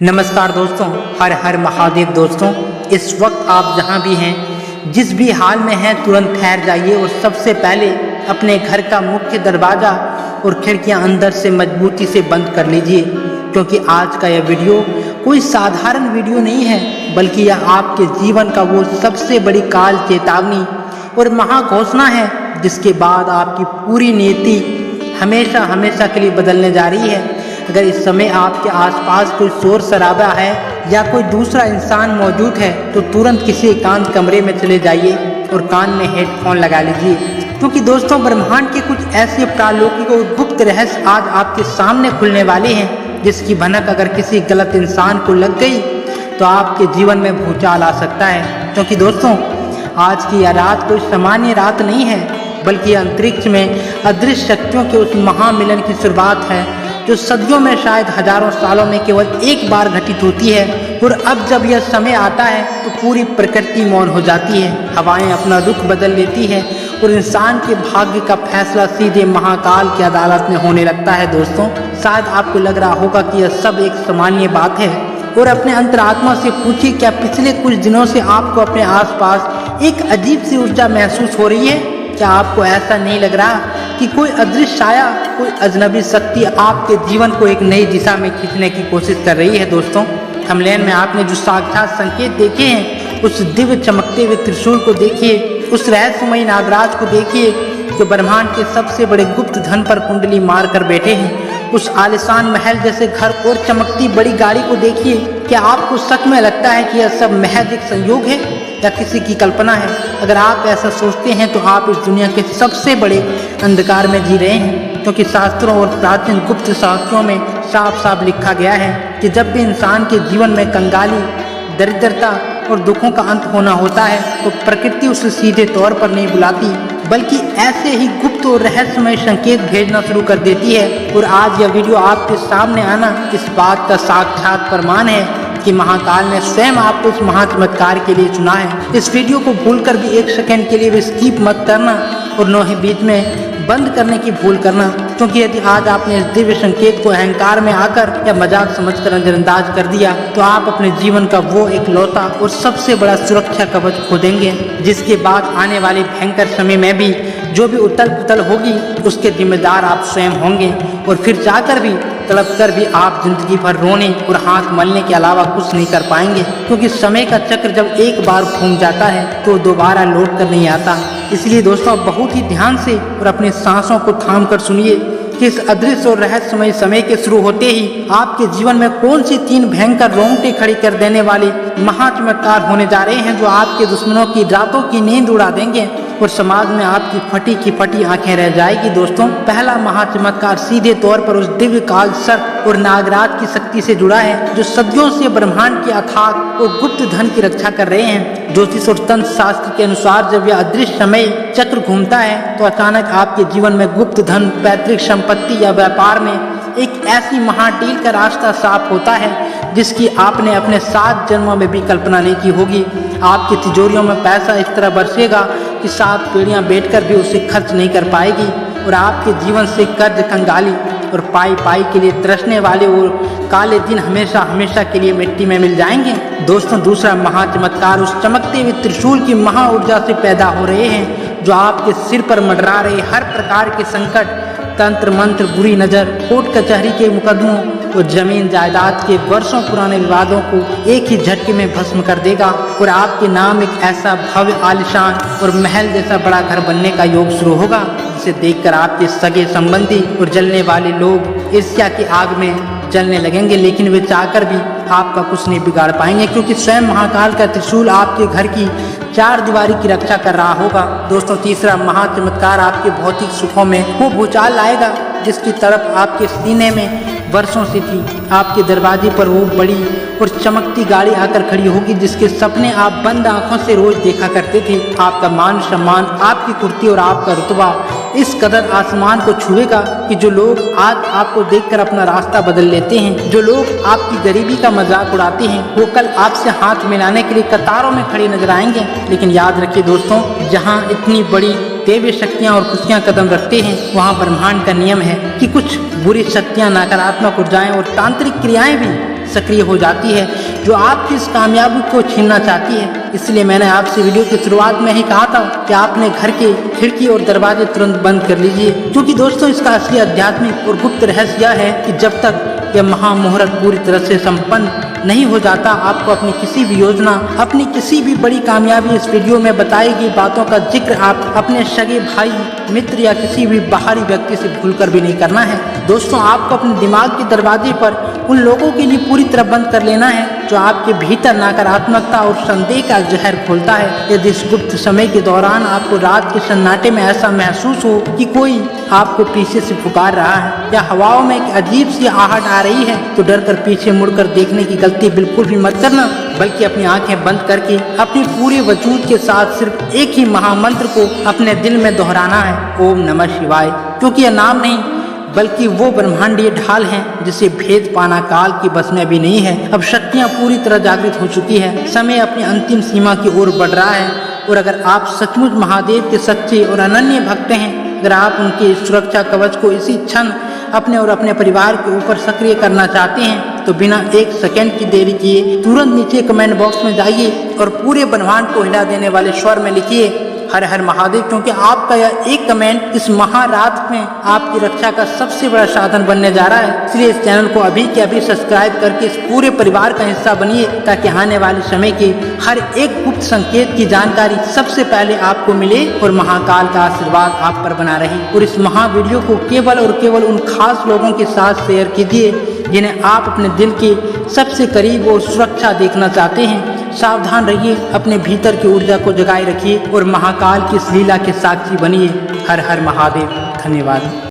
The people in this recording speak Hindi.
नमस्कार दोस्तों, हर हर महादेव दोस्तों। इस वक्त आप जहां भी हैं, जिस भी हाल में हैं, तुरंत ठहर जाइए और सबसे पहले अपने घर का मुख्य दरवाज़ा और खिड़कियां अंदर से मजबूती से बंद कर लीजिए, क्योंकि आज का यह वीडियो कोई साधारण वीडियो नहीं है, बल्कि यह आपके जीवन का वो सबसे बड़ी काल चेतावनी और महाघोषणा है जिसके बाद आपकी पूरी नीति हमेशा हमेशा के लिए बदलने जा रही है। अगर इस समय आपके आसपास कोई शोर शराबा है या कोई दूसरा इंसान मौजूद है तो तुरंत किसी एकांत कमरे में चले जाइए और कान में हेडफोन लगा लीजिए, क्योंकि दोस्तों ब्रह्मांड के कुछ ऐसे प्रालौकिक और गुप्त रहस्य आज आपके सामने खुलने वाले हैं, जिसकी भनक अगर किसी गलत इंसान को लग गई तो आपके जीवन में भूचाल आ सकता है। क्योंकि दोस्तों आज की यह रात कोई सामान्य रात नहीं है, बल्कि अंतरिक्ष में अदृश्य शक्तियों के उस महामिलन की शुरुआत है जो सदियों में, शायद हजारों सालों में केवल एक बार घटित होती है। और अब जब यह समय आता है तो पूरी प्रकृति मौन हो जाती है, हवाएं अपना रुख बदल लेती है और इंसान के भाग्य का फैसला सीधे महाकाल की अदालत में होने लगता है। दोस्तों शायद आपको लग रहा होगा कि यह सब एक सामान्य बात है, और अपने अंतरात्मा से पूछिए, क्या पिछले कुछ दिनों से आपको अपने आसपास एक अजीब सी ऊर्जा महसूस हो रही है? क्या आपको ऐसा नहीं लग रहा कि कोई अदृश्य छाया, कोई अजनबी शक्ति आपके जीवन को एक नई दिशा में खींचने की कोशिश कर रही है? दोस्तों थंबनेल में आपने जो साक्षात संकेत देखे हैं, उस दिव्य चमकते हुए त्रिशूल को देखिए, उस रहस्यमयी नागराज को देखिए जो ब्रह्मांड के सबसे बड़े गुप्त धन पर कुंडली मार कर बैठे हैं, उस आलिशान महल जैसे घर और चमकती बड़ी गाड़ी को देखिए। क्या आपको सच में लगता है कि यह सब महज एक संयोग है या किसी की कल्पना है? अगर आप ऐसा सोचते हैं तो आप इस दुनिया के सबसे बड़े अंधकार में जी रहे हैं, क्योंकि शास्त्रों और प्राचीन गुप्त शास्त्रों में साफ साफ लिखा गया है कि जब भी इंसान के जीवन में कंगाली, दरिद्रता और दुखों का अंत होना होता है तो प्रकृति उसे सीधे तौर पर नहीं बुलाती, बल्कि ऐसे ही गुप्त और रहस्यमय संकेत भेजना शुरू कर देती है। और आज यह वीडियो आपके सामने आना इस बात का साक्षात प्रमाण है कि महाकाल ने स्वयं आपको इस महाचमत्कार के लिए चुना है। इस वीडियो को भूलकर भी एक सेकंड के लिए भी स्किप मत करना और न ही बीच में बंद करने की भूल करना, क्योंकि यदि आज आपने इस दिव्य संकेत को अहंकार में आकर या मजाक समझकर नजरअंदाज कर दिया तो आप अपने जीवन का वो एक लौता और सबसे बड़ा सुरक्षा कवच खो देंगे, जिसके बाद आने वाले भयंकर समय में भी जो भी उथल पुथल होगी उसके जिम्मेदार आप स्वयं होंगे। और फिर जाकर भी, तड़प कर भी आप जिंदगी भर रोने और हाथ मलने के अलावा कुछ नहीं कर पाएंगे, क्योंकि समय का चक्र जब एक बार घूम जाता है तो दोबारा लौट कर नहीं आता। इसलिए दोस्तों बहुत ही ध्यान से और अपनी सांसों को थाम कर सुनिए कि इस अदृश्य और रहस्यमय समय के शुरू होते ही आपके जीवन में कौन सी तीन भयंकर रोंगटे खड़ी कर देने वाले महाचमत्कार होने जा रहे हैं, जो आपके दुश्मनों की रातों की नींद उड़ा देंगे और समाज में आपकी फटी की फटी आंखें रह जाएगी। दोस्तों पहला महाचमत्कार सीधे तौर पर उस दिव्य काल सर्प और नागराज की शक्ति से जुड़ा है, जो सदियों से ब्रह्मांड के अथाह और गुप्त धन की रक्षा कर रहे हैं। ज्योतिष और तंत्र शास्त्र के अनुसार जब यह अदृश्य समय चक्र घूमता है तो अचानक आपके जीवन में गुप्त धन, पैतृक संपत्ति या व्यापार में एक ऐसी महाडील का रास्ता साफ होता है जिसकी आपने अपने 7 जन्मों में भी कल्पना नहीं की होगी। आपकी तिजोरियों में पैसा इस तरह बरसेगा कि 7 पीढ़ियां बैठकर भी उसे खर्च नहीं कर पाएगी, और आपके जीवन से कर्ज, कंगाली और पाई के लिए तरसने वाले और काले दिन हमेशा हमेशा के लिए मिट्टी में मिल जाएंगे। दोस्तों दूसरा महाचमत्कार उस चमकते हुए त्रिशूल की महा ऊर्जा से पैदा हो रहे हैं, जो आपके सिर पर मंडरा रहे हर प्रकार के संकट, तंत्र मंत्र, बुरी नजर, कोर्ट कचहरी के मुकदमों और जमीन जायदाद के वर्षों पुराने विवादों को एक ही झटके में भस्म कर देगा, और आपके नाम एक ऐसा भव्य, आलिशान और महल जैसा बड़ा घर बनने का योग शुरू होगा, जिसे देखकर आपके सगे संबंधी और जलने वाले लोग ईर्ष्या की आग में जलने लगेंगे, लेकिन वे चाहकर भी आपका कुछ नहीं बिगाड़ पाएंगे, क्योंकि स्वयं महाकाल का त्रिशूल आपके घर की 4 दीवारी की रक्षा कर रहा होगा। दोस्तों तीसरा महाचमत्कार आपके भौतिक सुखों में वो भूचाल लाएगा जिसकी तरफ आपके सीने में वर्षों से थी। आपके दरवाजे पर वो बड़ी और चमकती गाड़ी आकर खड़ी होगी जिसके सपने आप बंद आंखों से रोज देखा करते थे। आपका मान सम्मान, आपकी कुर्ती और आपका रुतबा इस कदर आसमान को छुएगा कि जो लोग आज आपको देखकर अपना रास्ता बदल लेते हैं, जो लोग आपकी गरीबी का मजाक उड़ाते हैं, वो कल आपसे हाथ मिलाने के लिए कतारों में खड़े नजर आएंगे। लेकिन याद रखिए दोस्तों, जहाँ इतनी बड़ी देवी शक्तियाँ और खुशियाँ कदम रखते हैं, वहाँ ब्रह्मांड का नियम है कि कुछ बुरी शक्तियाँ, नकारात्मक ऊर्जाएं और तांत्रिक क्रियाएं भी सक्रिय हो जाती है जो आपकी इस कामयाबी को छीनना चाहती है। इसलिए मैंने आपसे वीडियो की शुरुआत में ही कहा था कि आपने घर के खिड़की और दरवाजे तुरंत बंद कर लीजिए, क्योंकि दोस्तों इसका असली आध्यात्मिक और गुप्त रहस्य यह है कि जब तक यह महामुहूर्त पूरी तरह से संपन्न नहीं हो जाता, आपको अपनी किसी भी योजना, अपनी किसी भी बड़ी कामयाबी इस वीडियो में बताई गई बातों का जिक्र आप अपने सगे भाई, मित्र या किसी भी बाहरी व्यक्ति से भूलकर भी नहीं करना है। दोस्तों, आपको अपने दिमाग के दरवाजे पर उन लोगों के लिए पूरी तरह बंद कर लेना है जो आपके भीतर नकारात्मकता और संदेह का जहर खोलता है। यदि इस गुप्त समय के दौरान आपको रात के सन्नाटे में ऐसा महसूस हो कि कोई आपको पीछे से पुकार रहा है या हवाओं में एक अजीब सी आहट आ रही है, तो डर कर पीछे मुड़कर देखने की गलती बिल्कुल भी मत करना, बल्कि अपनी आंखें बंद करके अपने पूरे वजूद के साथ सिर्फ एक ही महामंत्र को अपने दिल में दोहराना है, ओम नमः शिवाय। क्योंकि यह नाम नहीं बल्कि वो ब्रह्मांडीय ढाल है जिसे भेद पाना काल की बस में भी नहीं है। अब शक्तियां पूरी तरह जागृत हो चुकी है, समय अपनी अंतिम सीमा की ओर बढ़ रहा है। और अगर आप सचमुच महादेव के सच्चे और अनन्य भक्त हैं, अगर आप उनके सुरक्षा कवच को इसी क्षण अपने और अपने परिवार के ऊपर सक्रिय करना चाहते हैं, तो बिना एक सेकंड की देरी किए तुरंत नीचे कमेंट बॉक्स में जाइए और पूरे ब्रह्मांड को हिला देने वाले स्वर में लिखिए हर हर महादेव, क्योंकि आपका यह एक कमेंट इस महारात में आपकी रक्षा का सबसे बड़ा साधन बनने जा रहा है। इसलिए इस चैनल को अभी के अभी सब्सक्राइब करके इस पूरे परिवार का हिस्सा बनिए, ताकि आने वाले समय के हर एक गुप्त संकेत की जानकारी सबसे पहले आपको मिले और महाकाल का आशीर्वाद आप पर बना रहे। और इस महा वीडियो को केवल और केवल उन खास लोगों के साथ शेयर कीजिए जिन्हें आप अपने दिल के सबसे करीब और सुरक्षा देखना चाहते हैं। सावधान रहिए, अपने भीतर की ऊर्जा को जगाए रखिए और महाकाल की इस लीला के साक्षी बनिए। हर हर महादेव। धन्यवाद।